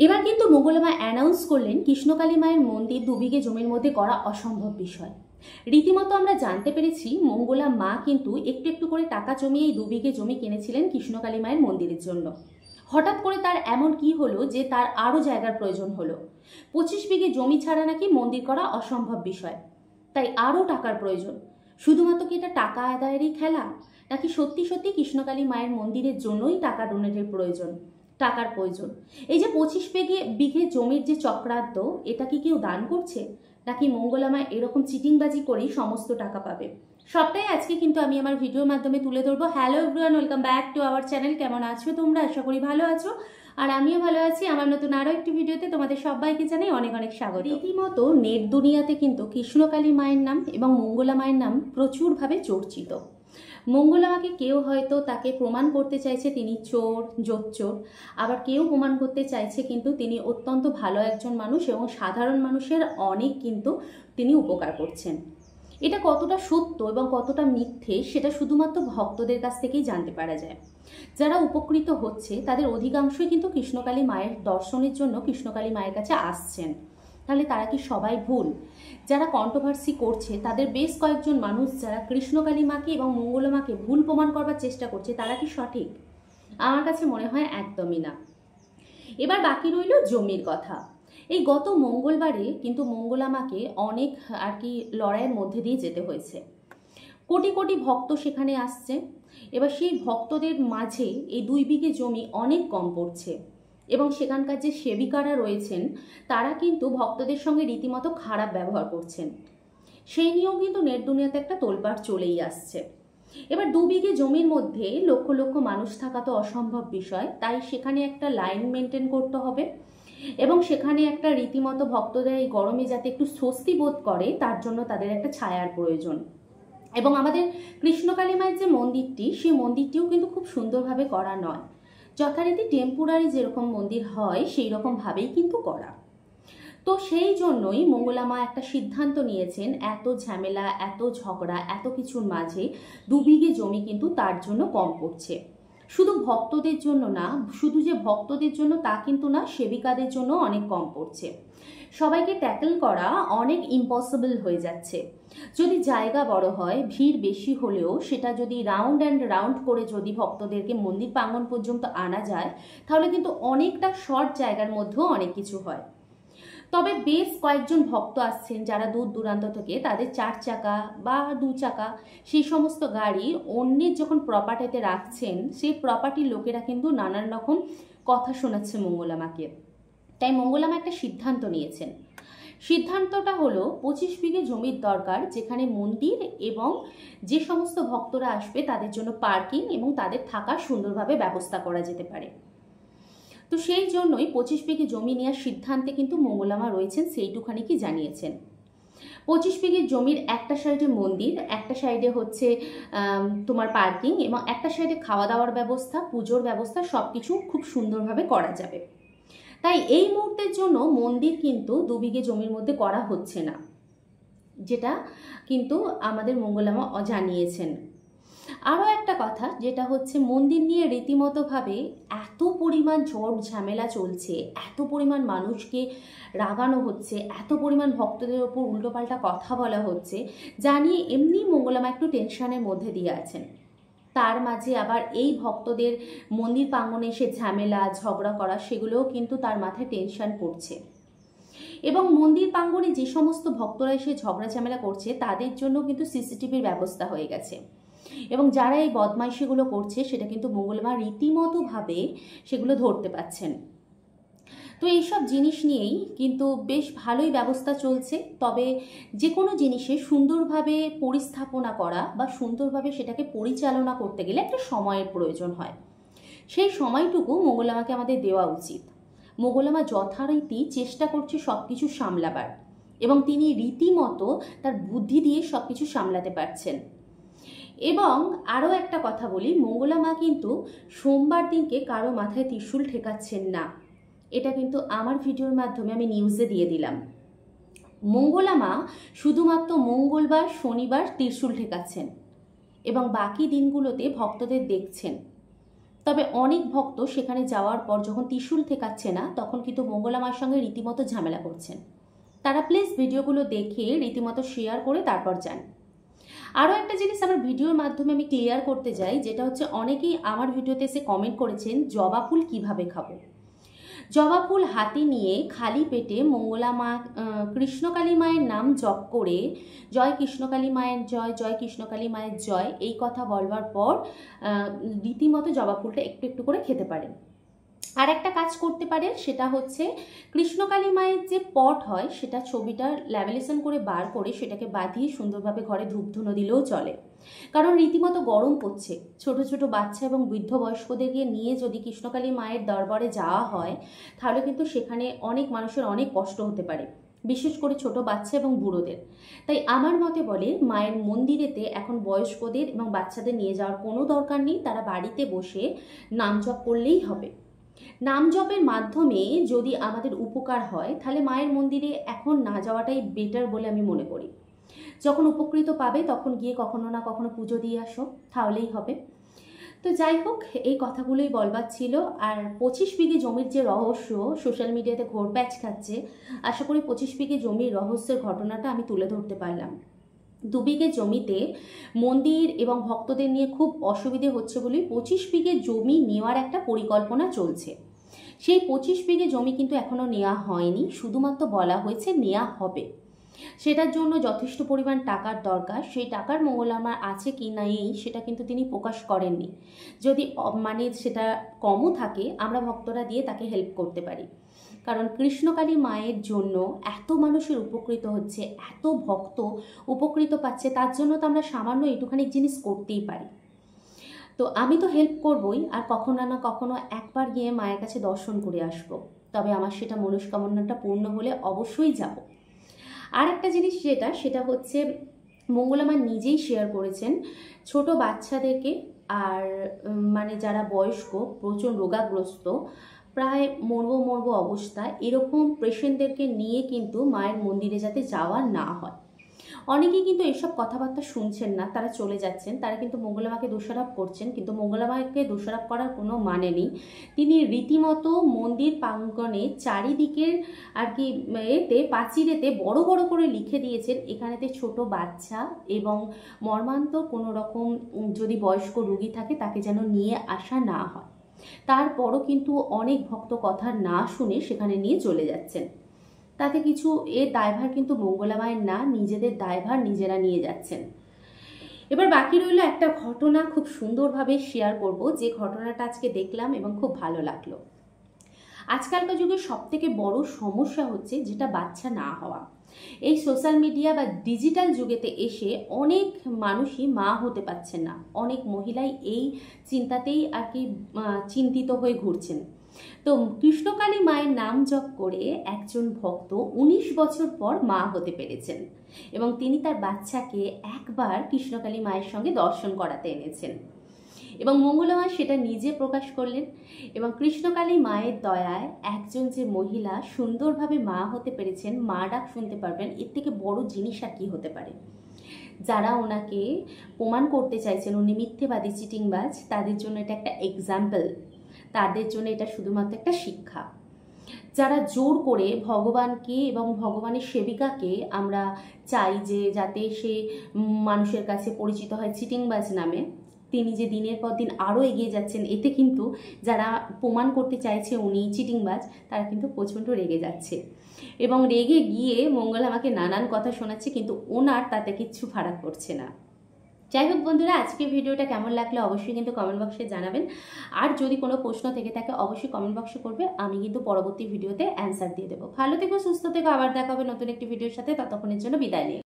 এবার কিন্তু মঙ্গলমা অ্যানাউন্স করলেন কৃষ্ণকালী মায়ের মন্দির 2 বিঘে জমির মধ্যে করা অসম্ভব বিষয়। রীতিমতো আমরা জানতে পেরেছি মঙ্গলা মা কিন্তু একটু একটু করে টাকা জমিয়ে এই 2 বিঘে জমি কিনেছিলেন কৃষ্ণকালী মায়ের মন্দিরের জন্য। হঠাৎ করে তার এমন কি হলো যে তার আরও জায়গার প্রয়োজন হলো। 25 বিঘে জমি ছাড়া নাকি মন্দির করা অসম্ভব বিষয়, তাই আরও টাকার প্রয়োজন। শুধুমাত্র কি এটা টাকা আদায়েরই খেলা, নাকি সত্যি সত্যি কৃষ্ণকালী মায়ের মন্দিরের জন্যই টাকা ডোনেটের প্রয়োজন, টাকার প্রয়োজন? এই যে 25 বিঘে জমির যে চক্রান্ত, এটা কি কেউ দান করছে, নাকি মঙ্গলা মা এরকম চিটিংবাজি করেই সমস্ত টাকা পাবে? সবটাই আজকে কিন্তু আমি আমার ভিডিওর মাধ্যমে তুলে ধরবো। Hello everyone, welcome back to our channel. কেমন আছো তোমরা? আশা করি ভালো আছো, আর আমিও ভালো আছি। আমার নতুন আরও একটি ভিডিওতে তোমাদের সবাইকে জানাই অনেক অনেক স্বাগত। রীতিমতো নেট দুনিয়াতে কিন্তু কৃষ্ণকালী মায়ের নাম এবং মঙ্গলা মায়ের নাম প্রচুরভাবে চর্চিত। মঙ্গলা মাকে কেউ হয়তো তাকে প্রমাণ করতে চাইছে তিনি চোর, জোচ্চোর, আবার কেউ প্রমাণ করতে চাইছে কিন্তু তিনি অত্যন্ত ভালো একজন মানুষ এবং সাধারণ মানুষের অনেক কিন্তু তিনি উপকার করছেন। এটা কতটা সত্য এবং কতটা মিথ্যে সেটা শুধুমাত্র ভক্তদের কাছ থেকেই জানতে পারা যায়। যারা উপকৃত হচ্ছে তাদের অধিকাংশই কিন্তু কৃষ্ণকালী মায়ের দর্শনের জন্য কৃষ্ণকালী মায়ের কাছে আসছেন। তাহলে তারা কি সবাই ভুল? যারা কন্ট্রোভার্সি করছে তাদের বেশ কয়েকজন মানুষ যারা কৃষ্ণকালী মাকে এবং মঙ্গলা মাকে ভুল প্রমাণ করবার চেষ্টা করছে, তারা কি সঠিক? আমার কাছে মনে হয় একদমই না। এবার বাকি রইল জমির কথা। এই গত মঙ্গলবারে কিন্তু মঙ্গলা মাকে অনেক লড়াইয়ের মধ্যে দিয়ে যেতে হয়েছে। কোটি কোটি ভক্ত সেখানে আসছে। এবার সেই ভক্তদের মাঝে এই 2 বিঘে জমি অনেক কম পড়ছে এবং সেখানকার যে সেবিকারা রয়েছেন তারা কিন্তু ভক্তদের সঙ্গে রীতিমতো খারাপ ব্যবহার করছেন। সেই নিয়েও কিন্তু নেট দুনিয়াতে একটা তোলপাড় চলেই আসছে। এবার 2 বিঘে জমির মধ্যে লক্ষ লক্ষ মানুষ থাকা তো অসম্ভব বিষয়, তাই সেখানে একটা লাইন মেনটেন করতে হবে এবং সেখানে একটা রীতিমতো ভক্তরা এই গরমে যাতে একটু স্বস্তি বোধ করে তার জন্য তাদের একটা ছায়ার প্রয়োজন। এবং আমাদের কৃষ্ণকালী মায়ের যে মন্দিরটি, সেই মন্দিরটিও কিন্তু খুব সুন্দরভাবে করা নয়। যথারীতি টেম্পোরারি যেরকম মন্দির হয় সেই রকমভাবেই কিন্তু করা। তো সেই জন্যই মঙ্গলা মা একটা সিদ্ধান্ত নিয়েছেন, এত ঝামেলা, এত ঝগড়া, এত কিছুর মাঝে 2 বিঘে জমি কিন্তু তার জন্য কম পড়ছে। শুধু ভক্তদের জন্য না, শুধু যে ভক্তদের জন্য তা কিন্তু না, সেবিকাদের জন্য অনেক কম পড়ছে। সবাইকে ট্যাকল করা অনেক ইম্পসিবল হয়ে যাচ্ছে। যদি জায়গা বড় হয়, ভিড় বেশি হলেও সেটা যদি রাউন্ড অ্যান্ড রাউন্ড করে যদি ভক্তদেরকে মন্দির প্রাঙ্গণ পর্যন্ত আনা যায়, তাহলে কিন্তু অনেকটা শর্ট জায়গার মধ্যেও অনেক কিছু হয়। তবে বেশ কয়েকজন ভক্ত আসছেন যারা দূর দূরান্ত থেকে, তাদের 4 চাকা বা 2 চাকা সেই সমস্ত গাড়ি অন্যের যখন প্রপার্টিতে রাখছেন, সেই প্রপার্টির লোকেরা কিন্তু নানান রকম কথা শোনাচ্ছে মঙ্গলা মাকে। তাই মঙ্গলা মা একটা সিদ্ধান্ত নিয়েছেন। সিদ্ধান্তটা হলো 25 বিঘে জমির দরকার, যেখানে মন্দির এবং যে সমস্ত ভক্তরা আসবে তাদের জন্য পার্কিং এবং তাদের থাকার সুন্দরভাবে ব্যবস্থা করা যেতে পারে। তো সেই জন্যই 25 বিঘে জমি নেওয়ার সিদ্ধান্তে কিন্তু মঙ্গলা মা রয়েছেন, সেইটুখানি কি জানিয়েছেন। 25 বিঘে জমির একটা সাইডে মন্দির, একটা সাইডে হচ্ছে তোমার পার্কিং এবং একটা সাইডে খাওয়া দাওয়ার ব্যবস্থা, পুজোর ব্যবস্থা, সব কিছু খুব সুন্দরভাবে করা যাবে। তাই এই মুহূর্তের জন্য মন্দির কিন্তু 2 বিঘে জমির মধ্যে করা হচ্ছে না, যেটা কিন্তু আমাদের মঙ্গলা মা জানিয়েছেন। আরও একটা কথা যেটা হচ্ছে, মন্দির নিয়ে রীতিমতোভাবে এত পরিমাণ ঝড় ঝামেলা চলছে, এত পরিমাণ মানুষকে রাগানো হচ্ছে, এত পরিমাণ ভক্তদের ওপর উল্টোপাল্টা কথা বলা হচ্ছে, যা নিয়ে এমনি মঙ্গলা মা একটু টেনশনের মধ্যে দিয়ে আছেন। তার মাঝে আবার এই ভক্তদের মন্দির প্রাঙ্গণে এসে ঝামেলা ঝগড়া করা, সেগুলোও কিন্তু তার মাথায় টেনশন পড়ছে। এবং মন্দির প্রাঙ্গণে যে সমস্ত ভক্তরা এসে ঝগড়া ঝামেলা করছে তাদের জন্য কিন্তু সিসিটিভির ব্যবস্থা হয়ে গেছে এবং যারা এই বদমাইশিগুলো করছে সেটা কিন্তু মঙ্গলা মা রীতিমতোভাবে সেগুলো ধরতে পাচ্ছেন। তো এইসব জিনিস নিয়েই কিন্তু বেশ ভালোই ব্যবস্থা চলছে। তবে যে কোনো জিনিসে সুন্দরভাবে পরিস্থাপনা করা বা সুন্দরভাবে সেটাকে পরিচালনা করতে গেলে একটা সময়ের প্রয়োজন হয়। সেই সময়টুকু মঙ্গলা মাকে আমাদের দেওয়া উচিত। মঙ্গলা মা যথারীতি চেষ্টা করছে সব কিছু সামলাবার এবং তিনি রীতিমতো তার বুদ্ধি দিয়ে সব কিছু সামলাতে পারছেন। এবং আরও একটা কথা বলি, মঙ্গলা মা কিন্তু সোমবার দিনকে কারো মাথায় ত্রিশূল ঠেকাচ্ছেন না। এটা কিন্তু আমার ভিডিওর মাধ্যমে আমি নিউজে দিয়ে দিলাম। মঙ্গলা মা শুধুমাত্র মঙ্গলবার, শনিবার ত্রিশূল ঠেকাচ্ছেন এবং বাকি দিনগুলোতে ভক্তদের দেখছেন। তবে অনেক ভক্ত সেখানে যাওয়ার পর যখন ত্রিশূল ঠেকাচ্ছে না, তখন কিন্তু মঙ্গলা মায়ের সঙ্গে রীতিমতো ঝামেলা করছেন। তারা প্লিজ ভিডিওগুলো দেখে রীতিমতো শেয়ার করে তারপর যান। আরও একটা জিনিস আমার ভিডিওর মাধ্যমে আমি ক্লিয়ার করতে যাই, যেটা হচ্ছে অনেকেই আমার ভিডিওতে এসে কমেন্ট করেছেন জবা ফুল কীভাবে খাবো। জবা ফুল হাতে নিয়ে খালি পেটে মঙ্গলা মা কৃষ্ণকালী মায়ের নাম জপ করে জয় কৃষ্ণকালী মায়ের জয়, জয় কৃষ্ণকালী মায়ের জয় এই কথা বলবার পর রীতিমতো জবা ফুলটা একটু একটু করে খেতে পারেন। আর একটা কাজ করতে পারেন, সেটা হচ্ছে কৃষ্ণকালী মায়ের যে পট হয় সেটা ছবিটা ল্যামিনেশন করে বার করে সেটাকে বাঁধিয়ে সুন্দরভাবে ঘরে ধূপধুনো দিলেও চলে। কারণ রীতিমতো গরম পড়ছে, ছোট ছোট বাচ্চা এবং বৃদ্ধ বয়স্কদেরকে নিয়ে যদি কৃষ্ণকালী মায়ের দরবারে যাওয়া হয় তাহলে কিন্তু সেখানে অনেক মানুষের অনেক কষ্ট হতে পারে, বিশেষ করে ছোট বাচ্চা এবং বুড়োদের। তাই আমার মতে বলে মায়ের মন্দিরেতে এখন বয়স্কদের এবং বাচ্চাদের নিয়ে যাওয়ার কোনো দরকার নেই, তারা বাড়িতে বসে নাম জপ করলেই হবে। নাম জপের মাধ্যমে যদি আমাদের উপকার হয় তাহলে মায়ের মন্দিরে এখন না যাওয়াটাই বেটার বলে আমি মনে করি। যখন উপকৃত পাবে তখন গিয়ে কখনো না কখনো পুজো দিয়ে আসো, তাহলেই হবে। তো যাই হোক, এই কথাগুলোই বলবার ছিল। আর 25 বিঘে জমির যে রহস্য সোশ্যাল মিডিয়াতে ঘোরপ্যাচ খাচ্ছে, আশা করি 25 বিঘে জমির রহস্যের ঘটনাটা আমি তুলে ধরতে পারলাম। 2 বিঘে জমিতে মন্দির এবং ভক্তদের নিয়ে খুব অসুবিধে হচ্ছে বলে 25 বিঘে জমি নেওয়ার একটা পরিকল্পনা চলছে। সেই 25 বিঘে জমি কিন্তু এখনও নেওয়া হয়নি, শুধুমাত্র বলা হয়েছে নেওয়া হবে। সেটার জন্য যথেষ্ট পরিমাণ টাকার দরকার, সেই টাকার মঙ্গলা মার আছে কি নেই সেটা কিন্তু তিনি প্রকাশ করেননি। যদি সেটা কমও থাকে আমরা ভক্তরা দিয়ে তাকে হেল্প করতে পারি, কারণ কৃষ্ণকালী মায়ের জন্য এত মানুষের উপকৃত হচ্ছে, এত ভক্ত উপকৃত পাচ্ছে, তার জন্য তো আমরা সামান্য একটুখানি জিনিস করতেই পারি। তো আমি তো হেল্প করবই, আর কখনো না কখনো একবার গিয়ে মায়ের কাছে দর্শন করে আসব। তবে আমার সেটা মনস্কামনাটা পূর্ণ হলে অবশ্যই যাব। আর একটা জিনিস সেটা হচ্ছে মঙ্গলা মা নিজেই শেয়ার করেছেন ছোট বাচ্চাদেরকে আর যারা বয়স্ক প্রচুর রোগাগ্রস্ত প্রায় মরবো অবস্থা এরকম পেশেন্টদেরকে নিয়ে কিন্তু মায়ের মন্দিরে যাতে যাওয়া না হয়। অনেকেই কিন্তু এসব কথাবার্তা শুনছেন না, তারা চলে যাচ্ছেন, তারা কিন্তু মঙ্গলা মাকে দোষারোপ করছেন, কিন্তু মঙ্গলা মাকে দোষারোপ করার কোনো মানে নেই। তিনি রীতিমতো মন্দির প্রাঙ্গণে চারিদিকের আর কি পাঁচিরেতে বড় বড় করে লিখে দিয়েছেন এখানেতে ছোট বাচ্চা এবং মর্মান্তর কোনো রকম যদি বয়স্ক রোগী থাকে তাকে যেন নিয়ে আসা না হয়। তারপরও কিন্তু অনেক ভক্ত কথা না শুনে সেখানে নিয়ে চলে যাচ্ছেন। তাতে কিছু এর দায়ভার কিন্তু মঙ্গলা মায়ের না, নিজেদের দায়ভার নিজেরা নিয়ে যাচ্ছেন। এবার বাকি রইল একটা ঘটনা, খুব সুন্দরভাবে শেয়ার করব যে ঘটনাটা আজকে দেখলাম এবং খুব ভালো লাগলো। আজকালকার যুগে সবথেকে বড় সমস্যা হচ্ছে যেটা বাচ্চা না হওয়া। এই সোশ্যাল মিডিয়া বা ডিজিটাল যুগেতে এসে অনেক মানুষই মা হতে পারছেন না, অনেক মহিলাই এই চিন্তাতেই আর কি চিন্তিত হয়ে ঘুরছেন। তো কৃষ্ণকালী মায়ের নাম জপ করে একজন ভক্ত 19 বছর পর মা হতে পেরেছেন এবং তিনি তার বাচ্চাকে একবার কৃষ্ণকালী মায়ের সঙ্গে দর্শন করাতে এনেছেন এবং মঙ্গলা মা সেটা নিজে প্রকাশ করলেন। এবং কৃষ্ণকালী মায়ের দয়ায় একজন যে মহিলা সুন্দরভাবে মা হতে পেরেছেন, মা ডাক শুনতে পারবেন, এর থেকে বড় জিনিস আর কি হতে পারে। যারা ওনাকে প্রমাণ করতে চাইছেন উনি মিথ্যেবাদী চিটিংবাজ, তাদের জন্য এটা একটা এক্সাম্পল, তাদের জন্য এটা শুধুমাত্র একটা শিক্ষা। যারা জোর করে ভগবানকে এবং ভগবানের সেবিকাকে আমরা চাই যে যাতে সে মানুষের কাছে পরিচিত হয় চিটিংবাজ নামে, তিনি যে দিনের পর দিন আরও এগিয়ে যাচ্ছেন, এতে কিন্তু যারা প্রমাণ করতে চাইছে উনি চিটিংবাজ তারা কিন্তু প্রচণ্ড রেগে যাচ্ছে এবং রেগে গিয়ে মঙ্গলা মাকে নানান কথা শোনাচ্ছে, কিন্তু ওনার তাতে কিচ্ছু ফারাক পড়ছে না। যাই হোক বন্ধুরা, আজকের ভিডিওটা কেমন লাগলো অবশ্যই কিন্তু কমেন্ট বক্সে জানাবেন। আর যদি কোনো প্রশ্ন থেকে থাকে অবশ্যই কমেন্ট বক্সে করবে, আমি কিন্তু পরবর্তী ভিডিওতে অ্যান্সার দিয়ে দেবো। ভালো থেকো, সুস্থ থেকো, আবার দেখা হবে নতুন একটি ভিডিওর সাথে। ততক্ষণের জন্য বিদায় নিই।